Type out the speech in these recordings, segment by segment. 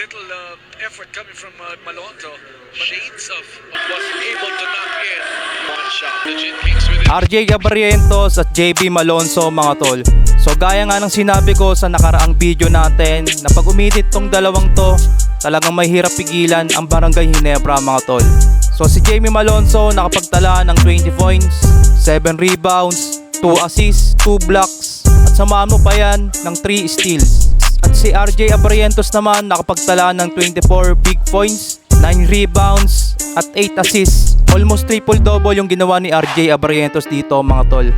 little effort coming from Malonzo. Shades of wasn't able to knock in one shot. Legit kicks with it. RJ Barrientos at JB Malonzo mga tol. So gaya nga ng sinabi ko sa nakaraang video natin na pag umidit tong dalawang to, talagang mahirap pigilan ang Barangay Ginebra mga tol. So si Jamie Malonzo nakapagtala ng 20 points, 7 rebounds, 2 assists, 2 blocks, at samahan mo pa yan ng 3 steals. At si RJ Barrientos naman nakapagtala ng 24 big points, 9 rebounds, at 8 assists. Almost triple-double yung ginawa ni RJ Barrientos dito mga tol.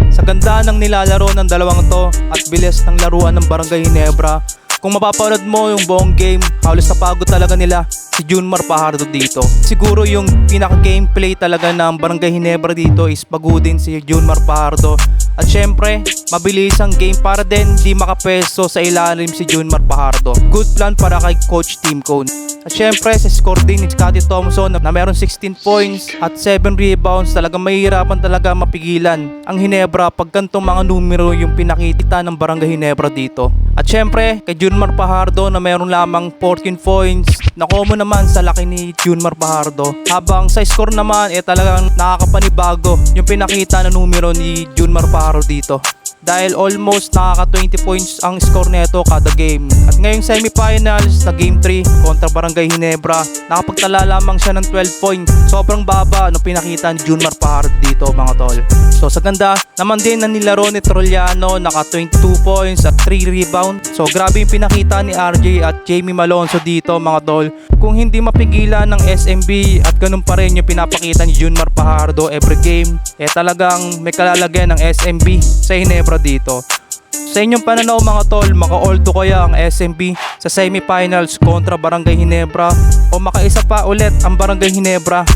Sa ganda ng nilalaro ng dalawang to at bilis ng laruan ng Barangay Ginebra, kung mapapanood mo yung buong game, halos napagod talaga nila si Junmar Fajardo dito. Siguro yung pinaka-gameplay talaga ng Barangay Ginebra dito is pagudin si Junmar Fajardo. At syempre, mabilis ang game para din di makapeso sa ilalim si Junmar Fajardo. Good plan para kay Coach Tim Cone. At syempre, sa score din ni Scottie Thompson na meron 16 points at 7 rebounds, talagang mahihirapan talaga mapigilan ang Ginebra pag ganitong mga numero yung pinakita ng Barangay Ginebra dito. At syempre, kay Junmar Fajardo na meron lamang 14 points na common naman sa laki ni Junmar Fajardo. Habang sa score naman, talagang nakakapanibago yung pinakita na numero ni Junmar Fajardo dito. Dahil almost nakaka 20 points ang score nito kada game. At ngayong semifinals na game 3 kontra Barangay Ginebra, nakapagtala lamang siya ng 12 points. Sobrang baba no pinakita ni Junmar Fajardo dito mga tol. So sa ganda naman din na nilaro ni Trollano, naka 22 points at 3 rebound. So grabe yung pinakita ni RJ at Jamie Malonzo dito mga tol. Kung hindi mapigilan ng SMB at ganun pa rin yung pinapakita ni Junmar Fajardo every game, talagang may kalalagyan ng SMB sa Ginebra dito. Sa inyong pananaw mga tol, maka-all-to kaya ang SMB sa semifinals kontra Barangay Ginebra o makaisa pa ulit ang Barangay Ginebra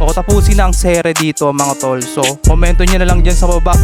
o tapusin na ang sere dito mga tol. So komento nyo na lang dyan sa baba